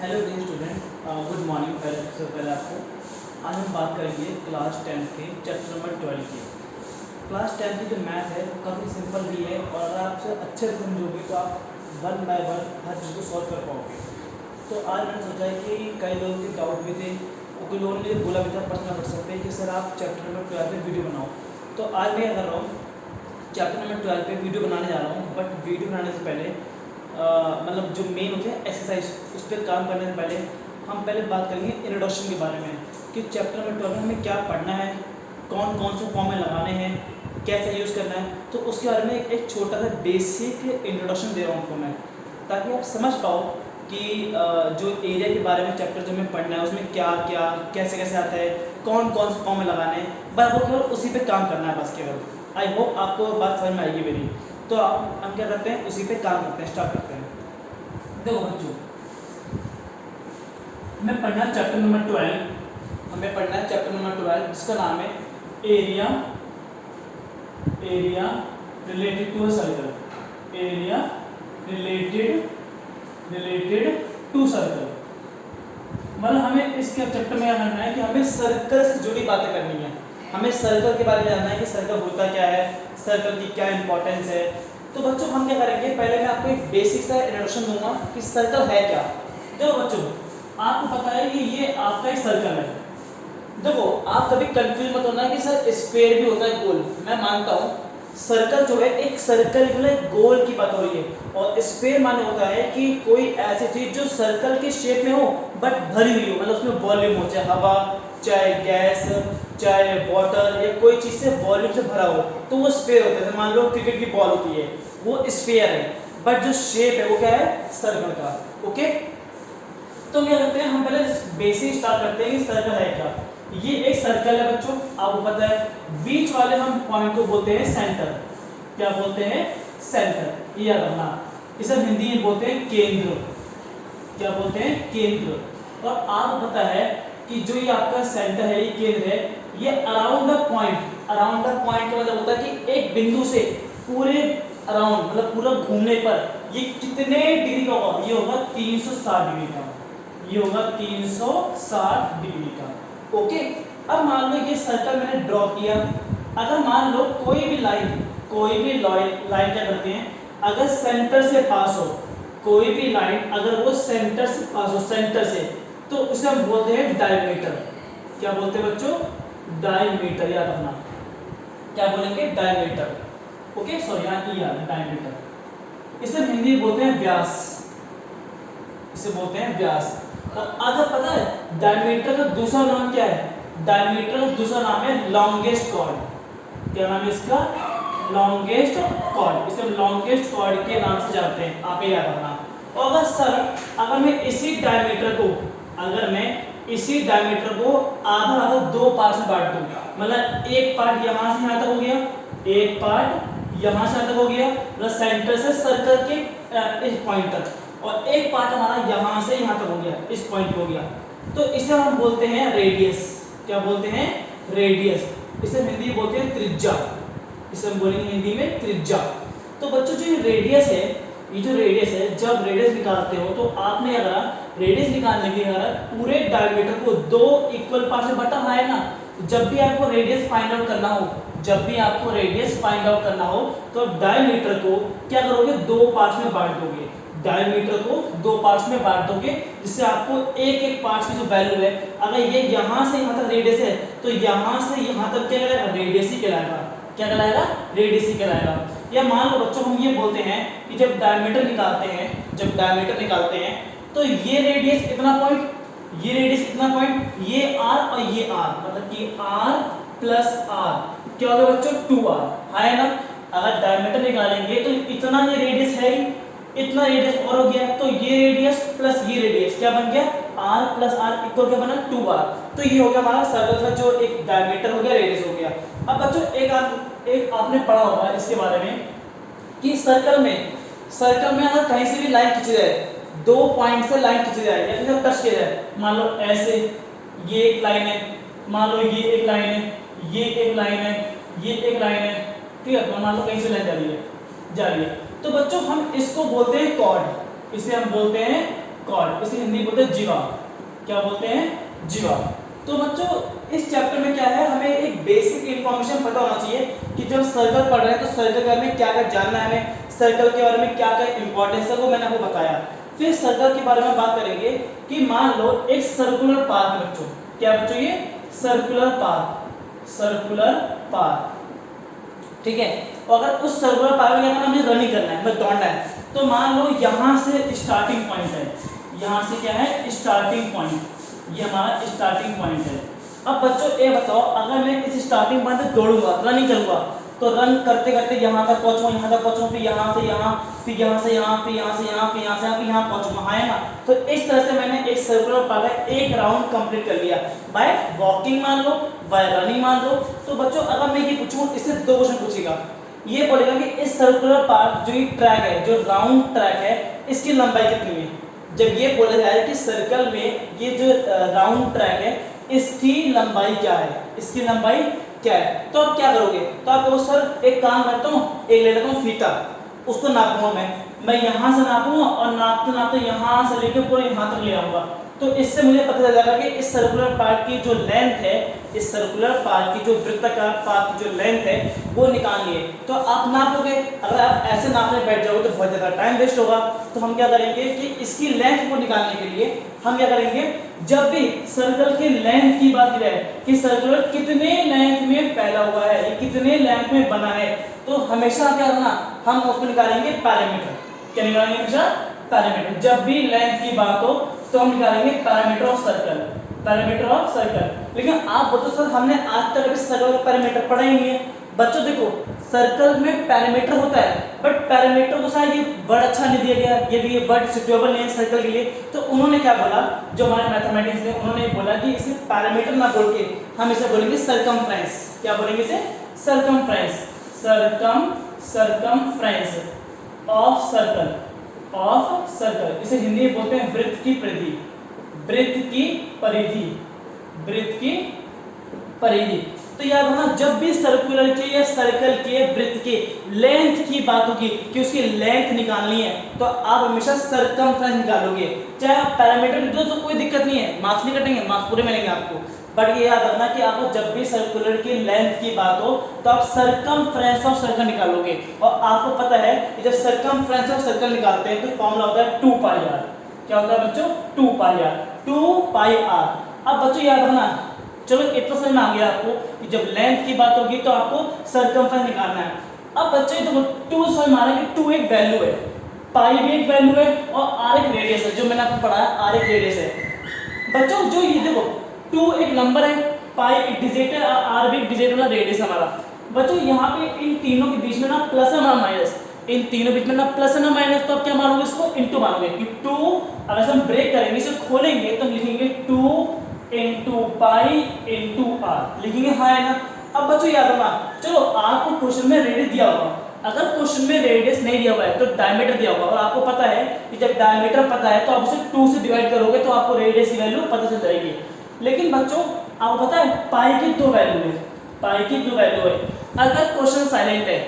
Hello dear student, good morning. सबसे पहले आपको आज हम बात करेंगे क्लास 10 के चैप्टर नंबर 12 की। क्लास 10 की जो मैथ है वो काफ़ी सिंपल भी है और अगर आप उसे अच्छे से समझोगे तो आप वन बाय वन हर चीज़ को सॉल्व कर पाओगे। तो आज मैंने सोचा है कि कई लोगों के डाउट भी थे और कुछ लोगों ने बोला भी था पर्सनल व्हाट्सएप पे कि सर आप चैप्टर नंबर 12 पे वीडियो बनाओ। तो आज मैं क्या कर रहा हूँ, चैप्टर नंबर 12 पे वीडियो बनाने जा रहा हूँ। बट वीडियो बनाने से पहले मतलब जो मेन होते हैं एक्सरसाइज, उस पर काम करने से पहले हम पहले बात करेंगे इंट्रोडक्शन के बारे में कि चैप्टर नंबर 12 में हमें क्या पढ़ना है, कौन कौन से फॉर्म में लगाने हैं, कैसे यूज़ करना है। तो उसके बारे में एक छोटा सा बेसिक इंट्रोडक्शन दे रहा हूँ आपको मैं, ताकि आप समझ पाओ कि जो एरिया के बारे में चैप्टर जो हमें पढ़ना है उसमें क्या क्या कैसे कैसे आता है, कौन कौन से फॉर्म में लगाने हैं। बस वो केवल उसी पे काम करना है बस केवल। आई होप आपको बात समझ में आएगी मेरी। तो हम क्या करते हैं, उसी पे काम करते हैं, स्टार्ट करते हैं। देखो बच्चों, हमें पढ़ना है चैप्टर नंबर 12। हमें पढ़ना है चैप्टर नंबर 12 जिसका नाम है area related to a circle. Area related to circle. मतलब हमें इसके चैप्टर में जानना है कि हमें सर्कल से जुड़ी बातें करनी है। हमें सर्कल के बारे में जानना है कि सर्कल होता क्या है, सर्कल की क्या इंपॉर्टेंस है। तो बच्चों हम क्या करेंगे, पहले मैं आपको एक बेसिक सा इंट्रोडक्शन दूंगा कि सर्कल है क्या। देखो बच्चों, आपको पता है कि ये आपका एक सर्कल है। देखो आप कभी कंफ्यूज मत होना कि सर स्क्वायर भी होता है, गोल। मैं मानता हूँ सर्कल जो है एक सर्कल के लिए गोल की बात हो रही है, और स्क्वायर माने होता है कि कोई ऐसी चीज जो सर्कल के शेप में हो बट भरी हुई हो, मतलब उसमें वॉल्यूम हो, चाहे हवा, चाहे गैस, चाहे वाटर, या कोई चीज़ से वॉल्यूम से भरा हो तो वो स्फीयर होता है। मान लो क्रिकेट की बॉल होती है, वो स्फीयर है, बट जो शेप है वो क्या है, सर्कल का। ओके, तो क्या करते हैं हम, पहले बेसिक स्टार्ट करते हैं कि सर्कल है क्या। ये एक सर्कल है बच्चों, आपको पता है। बीच वाले हम पॉइंट को बोलते हैं सेंटर। क्या बोलते हैं, सेंटर। ये याद रखना। इसे हम हिंदी में बोलते हैं केंद्र। क्या बोलते हैं, केंद्र। और आपको पता है कि जो ये आपका सेंटर है, ये केंद्र है, ये around the point. Around the point का मतलब होता है कि एक बिंदु से पूरे अराउंड, मतलब पूरा घूमने पर ये कितने डिग्री का होगा, ये होगा 360 डिग्री का। ये होगा 360 डिग्री का। ओके, अब मान लो ये सर्कल मैंने ड्रॉ किया। अगर मान लो कोई भी लाइन क्या करते हैं, अगर सेंटर से पास हो, कोई भी लाइन अगर वो सेंटर से पास हो, सेंटर से, तो उसे हम बोलते हैं डायमीटर। क्या बोलते हैं बच्चों, डायमीटर। याद रखना, क्या बोलेंगे, डायमीटर। ओके, सॉरी यहाँ ई आ रहा है, डायमीटर। इसे हिंदी में बोलते हैं व्यास। इसे बोलते हैं व्यास। और अगर पता है डायमीटर का दूसरा नाम क्या है, डायमीटर का दूसरा नाम है लॉन्गेस्ट कॉर्ड। क्या नाम है इसका, लॉन्गेस्ट कॉर्ड। इसे लॉन्गेस्ट कॉर्ड के नाम से जानते हैं, आप ये याद रखना। और अगर सर, अगर मैं इसी डायमीटर को आधा आधा दो पार्ट में बांट दूं, मतलब एक पार्ट यहां से यहां तक हो गया, एक पार्ट यहां से यहां तक हो गया, मतलब सेंटर से सर्कल के इस पॉइंट तक, और एक पार्ट हमारा यहां से यहां तक हो गया, इस पॉइंट पे हो गया, तो इसे हम बोलते हैं रेडियस। क्या बोलते हैं, रेडियस। इसे हिंदी में बोलते हैं त्रिज्या। इसे हम बोलेंगे हिंदी में त्रिज्या। तो बच्चों जो ये रेडियस है, जब रेडियस निकालते हो तो आपने अगर रेडियस निकालने के लिए पूरे डायमीटर को दो इक्वल पार्ट में बांटा है ना। जब भी आपको रेडियस फाइंड आउट करना हो, तो डायमीटर को क्या करोगे, दो पार्ट्स में बांट दोगे। डायमीटर को दो पार्ट्स में बांट दोगे, जिससे आपको एक एक पार्ट की जो वैल्यू है, अगर ये यहां से यहां तक रेडियस है तो यहां से यहां तक क्या कहलाएगा, रेडियस ही कहलाएगा। क्या कहलाएगा, रेडियस ही कहलाएगा। या मान लो बच्चों हम ये बोलते हैं कि जब डायमीटर निकालते हैं तो ये रेडियस इतना पॉइंट, ये r और ये r, मतलब कि r प्लस r क्या होगा बच्चों, 2r है ना। अगर डायमीटर निकालेंगे तो इतना ये रेडियस है ही, इतना रेडियस और हो गया, तो ये रेडियस प्लस ये रेडियस क्या बन गया, r प्लस r इक्वल क्या बना, 2r। तो ये हो गया हमारा सर्कल का जो एक डायमीटर हो गया, रेडियस हो गया। अब बच्चों एक आपने पढ़ा होगा इसके बारे में कि सर्कल में अगर कहीं से भी लाइन खींची जाए, दो पॉइंट से लाइन खींची जाए या फिर टच किया जाए, मान लो ऐसे, ये एक लाइन है, मान लो ये एक लाइन है, ये एक लाइन है, ये एक लाइन है, ठीक है। मान लो कहीं से लाइन जा रही है, तो बच्चों हम इसको बोलते हैं कॉर्ड। इसे हम बोलते हैं कॉर्ड, इसे हिंदी बोलते हैं जीवा। क्या बोलते हैं? जीवा। तो बच्चों इस चैप्टर में क्या है, हमें एक बेसिक इंफॉर्मेशन पता होना चाहिए कि जब सर्कल पढ़ रहे हैं तो सर्कल के बारे में क्या क्या जानना है, हमें सर्कल के बारे में क्या क्या इंपॉर्टेंस है वो मैंने आपको बताया। फिर सर्कल के बारे में बात करेंगे कि मान लो एक सर्कुलर पार्क है बच्चों। क्या बच्चों? ये सर्कुलर पार्क, सर्कुलर पार्क, ठीक है। और अगर उस सर्कुलर पार्क में क्या करना है, हमें रनिंग करना है, हमें दौड़ना है। तो मान लो यहाँ से स्टार्टिंग पॉइंट है, यहाँ से क्या है स्टार्टिंग पॉइंट, ये हमारा स्टार्टिंग पॉइंट है। अब बच्चों ये बताओ, अगर मैं इस स्टार्टिंग पॉइंट से दौड़ूंगा, रनिंग करूंगा, तो रन करते करते यहाँ तक पहुँचूंगा, यहाँ तक पहुँचूंगा, फिर यहाँ से यहाँ, फिर यहाँ से यहाँ, फिर यहाँ से यहाँ, फिर यहाँ से यहाँ, फिर यहाँ पहुँचूंगा, हाँ है ना। तो इस तरह से मैंने एक सर्कुलर पार्क एक राउंड कंप्लीट कर लिया, बाय वॉकिंग मान लो, बाय रनिंग मान लो। तो बच्चों अगर मैं ये पूछूँ, इससे दो क्वेश्चन पूछेगा। ये बोलेगा कि इस सर्कुलर पार्क जो ये ट्रैक है, जो राउंड ट्रैक है, इसकी लंबाई कितनी है। जब ये बोला जाए कि सर्कल में ये जो राउंड ट्रैक है इसकी लंबाई क्या है, इसकी लंबाई क्या है, तो आप क्या करोगे? तो आप सर एक काम करता हूँ, एक ले लेता हूँ फीता, उसको नापूंगा मैं यहाँ से नापूंगा और नापते नापते यहाँ से लेकर पूरे यहाँ तक ले आऊँगा। तो इससे मुझे पता चल जाएगा कि इस सर्कुलर पार्क की जो लेंथ है, इस सर्कुलर पार्क की जो वृत्ताकार पार्क की जो लेंथ है वो निकालनी है। तो आप नापोगे, अगर आप ऐसे नापने बैठ जाओगे तो बहुत ज़्यादा टाइम वेस्ट होगा। तो हम क्या करेंगे कि इसकी लेंथ को निकालने के लिए हम क्या करेंगे, जब भी सर्कल की लेंथ की बात की जाए कि सर्कुलर कितने लेंथ में फैला हुआ है, ये कितने लेंथ में बना है, तो हमेशा क्या करना, हम उसको निकालेंगे पैरामीटर। क्या निकालेंगे? हमेशा पैरामीटर। जब भी लेंथ की बात हो तो हम निकालेंगे parameter of circle, parameter of circle. लेकिन आप बोलते सर हमने आज तक अभी सर्कल का पैरामीटर पढ़ा ही नहीं है। बच्चों देखो, सर्कल में पैरामीटर होता है, बट पैरामीटर को शायद ये वर्ड अच्छा नहीं दिया गया, ये भी ये वर्ड सुटेबल नहीं है सर्कल के लिए। तो उन्होंने क्या बोला, जो हमारे मैथमेटिक्स थे उन्होंने बोला कि इसे पैरामीटर ना बोल के हम इसे बोलेंगे सरकमफ्रेंस। क्या बोलेंगे इसे? Circumference, circumference of circle, of circle. इसे हिंदी में बोलते हैं वृत्त की परिधि, वृत्त की परिधि, वृत्त की परिधि। तो याद रखना, जब भी सर्कुलर के या सर्कल के वृत्त के लेंथ की बात होगी कि उसकी लेंथ निकालनी है, तो आप हमेशा सरकमफ्रेंस निकालोगे। चाहे आप पैरामीटर लिख दो तो कोई दिक्कत नहीं है, मार्क्स नहीं कटेंगे, मार्क्स पूरे मिलेंगे आपको। बट ये याद रखना कि आपको जब भी सर्कुलर की लेंथ की बात हो तो आप सरकमफ्रेंस ऑफ सर्कल निकालोगे। और आपको पता है कि जब सरकमफ्रेंस ऑफ सर्कल निकालते हैं तो फॉर्मूला होता है 2 पाई आर। क्या होता है बच्चों? 2 पाई आर, 2 पाई आर। अब बच्चों याद रखना, चलो इतना समझ में आ गया आपको कि जब लेंथ की बात होगी तो आपको सरकमफ्रेंस निकालना है। अब बच्चों देखो 2 समझ में आ रहा है कि 2 एक वैल्यू है, पाई भी एक वैल्यू है और आर एक रेडियस है, जो मैंने आपको पढ़ाया आर एक रेडियस है। बच्चों जो ये देखो 2 एक नंबर है, पाई एक डिजिट है और आर भी एक डिजिट वाला रेडियस हमारा। बच्चों यहाँ पे इन तीनों के बीच में ना प्लस है ना माइनस, इन तीनों बीच में ना प्लस है ना माइनस, तो आप क्या मानोगे इसको? इनटू मानोगे कि 2, अगर हम ब्रेक करेंगे, इसे खोलेंगे तो हम लिखेंगे 2 इंटू पाई इंटू आर, लिखेंगे, हाँ है ना। अब बच्चों याद रखना, चलो आपको क्वेश्चन में रेडियस दिया होगा, अगर क्वेश्चन में रेडियस नहीं दिया हुआ है तो डायमीटर दिया होगा, और आपको पता है कि जब डायमीटर पता है तो आप उसे 2 से डिवाइड करोगे तो आपको रेडियस की वैल्यू पता चल जाएगी। लेकिन बच्चों आपको पता है पाई की 2 वैल्यू है, पाई की 2 वैल्यू है। अगर क्वेश्चन साइलेंट है,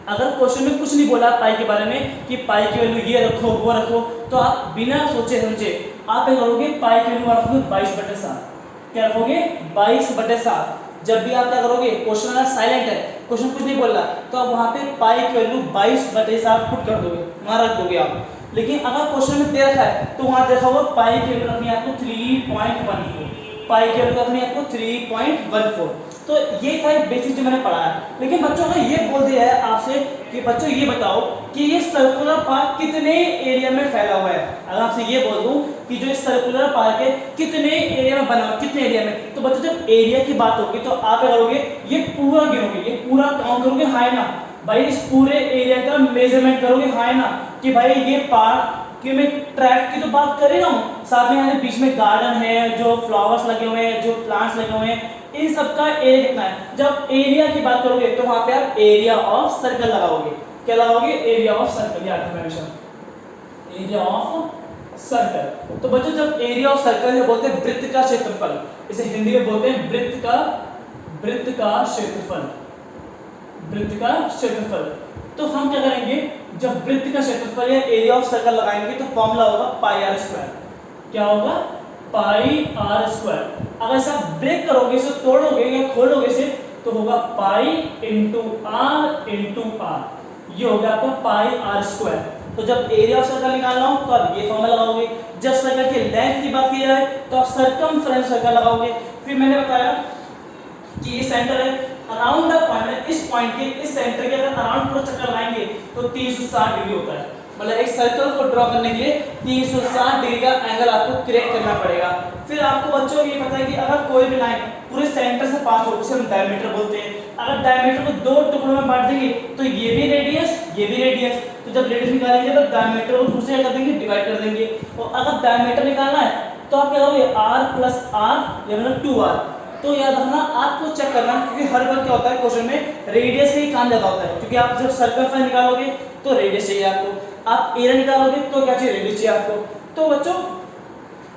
अगर क्वेश्चन में कुछ नहीं बोला पाई के बारे में कि पाई की वैल्यू ये रखो वो रखो, तो आप बिना सोचे समझे आप क्या करोगे, पाई की वैल्यू रखोगे 22/7। क्या रखोगे? 22/7। जब भी आप क्या करोगे, क्वेश्चन अगर साइलेंट है, क्वेश्चन कुछ नहीं बोल रहा, तो आप वहाँ पे पाई की वैल्यू 22/7 पुट कर दोगे, वहाँ रख दोगे आप। लेकिन अगर क्वेश्चन में दे रखा है तो वहाँ देखा होगा पाई की वैल्यू रखनी है आपको 3.14, पाई की वैल्यू रखनी है आपको 3.14। तो ये था एक बेसिक जो मैंने पढ़ा है। लेकिन बच्चों अगर ये बोल दिया है आपसे कि बच्चों ये बताओ कि ये सर्कुलर पार्क कितने एरिया में फैला हुआ है, अगर आपसे ये बोल दूं कि जो सर्कुलर पार्क है कितने एरिया में बना हुआ, कितने एरिया में, तो बच्चों जब एरिया की बात होगी तो आप क्या करोगे, ये पूरा गिनोगे, ये पूरा काउंट करोगे, हाँ ना भाई, इस पूरे एरिया का मेजरमेंट करोगे, हाँ ना, कि भाई ये पार्क कि मैं ट्रैक की तो बात कर रही हूँ, साथ में यहाँ बीच में गार्डन है, जो फ्लावर्स लगे हुए हैं, जो प्लांट्स लगे हुए हैं, इन सब का एरिया कितना है। जब एरिया की बात करोगे तो वहां पे आप एरिया ऑफ सर्कल लगाओगे। क्या लगाओगे? एरिया ऑफ सर्कल, याद रखना हमेशा, एरिया ऑफ सर्कल। तो बच्चों जब एरिया ऑफ सर्कल है बोलते हैं वृत्त का क्षेत्रफल, इसे हिंदी में बोलते हैं वृत्त का क्षेत्रफल, वृत्त का क्षेत्रफल। तो हम क्या करेंगे, जब वृत्त का क्षेत्रफल या एरिया ऑफ सर्कल लगाएंगे तो फॉर्मूला होगा पाई आर स्क्वायर। क्या होगा, पाई आर स्क्वायर। अगर इसे आप ब्रेक करोगे, इसे तोड़ोगे या खोलोगे इसे, तो होगा पाई इंटू आर, ये हो गया आपका पाई आर स्क्वायर। तो जब एरिया ऑफ सर्कल निकालना हो तो आप ये फॉर्मूला लगाओगे, जब सर्कल की लेंथ की बात की जाए तो आप सर्कमफ्रेंस सर्कल लगाओगे। फिर मैंने बताया कि ये सेंटर है, अराउंड द पॉइंट, इस पॉइंट के इस सेंटर के अगर अराउंड पूरा चक्कर लगाएंगे तो 360 डिग्री होता है। मतलब एक सर्कल को ड्रॉ करने के लिए 360 डिग्री का एंगल आपको क्रिएट करना पड़ेगा। फिर आपको बच्चों ये पता है कि अगर कोई भी लाइन पूरे सेंटर से पास हो, उसे हम डायमीटर बोलते हैं। अगर डायमीटर को दो टुकड़ों में बांट देंगे तो ये भी रेडियस, ये भी रेडियस, तो जब रेडियस निकालेंगे तो डायमीटर को दूसरे कर देंगे, डिवाइड कर देंगे। और अगर डायमीटर निकालना है तो आप क्या करोगे, r प्लस आर, मतलब 2r। तो याद रखना, आपको चेक करना, क्योंकि हर बार क्या होता है क्वेश्चन में रेडियस का ही काम ज्यादा होता है, क्योंकि आप जब सर्कमफ्रेंस निकालोगे तो रेडियस चाहिए आपको, आप एरिया निकालोगे तो क्या चाहिए, रेडियस चाहिए आपको। तो बच्चों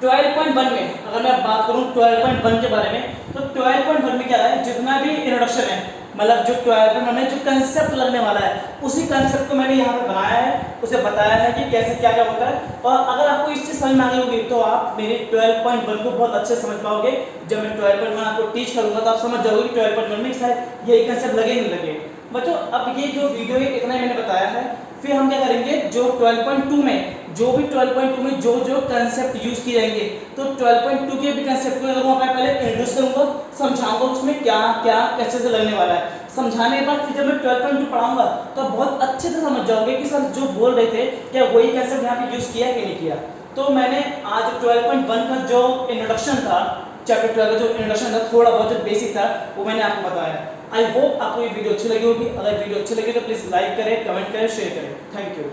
12.1 में अगर मैं बात करूं 12.1 के बारे में, तो 12.1 में क्या है, जितना भी इंट्रोडक्शन है, मतलब जो 12.1 में जो कंसेप्ट लगने वाला है, उसी कंसेप्ट को मैंने यहाँ पे बनाया है, उसे बताया है कि कैसे क्या क्या होता है। और अगर आपको इस चीज समझ में आ गई होगी तो आप मेरे 12.1 को बहुत अच्छे समझ पाओगे। जब मैं 12.1 आपको टीच करूंगा तो आप समझ जाओगे कि 12.1 में शायद यही कंसेप्ट लगे नहीं लगे। बच्चों अब ये जो वीडियो है इतना ही मैंने बताया है। फिर हम क्या करेंगे, जो 12.2 में जो भी 12.2 में जो जो कंसेप्ट यूज किए जाएंगे, तो 12.2 के भी कंसेप्ट को अगर मैं पहले इंट्रोड्यूस करूंगा, समझाऊंगा उसमें क्या क्या कैसे से लगने वाला है। समझाने के बाद फिर जब मैं 12.2 पढ़ाऊंगा तो आप बहुत अच्छे से समझ जाओगे कि सर जो बोल रहे थे क्या वही कंसेप्ट यहाँ पे यूज किया कि नहीं किया। तो मैंने आज 12.1 का जो इंट्रोडक्शन था, चैप्टर 12 का जो इंट्रोडक्शन था, थोड़ा बहुत जो बेसिक था, वो मैंने आपको बताया। आई होप आपको ये वीडियो अच्छी लगी होगी। अगर वीडियो अच्छी लगी तो प्लीज लाइक करें, कमेंट करें, शेयर करें। Thank you.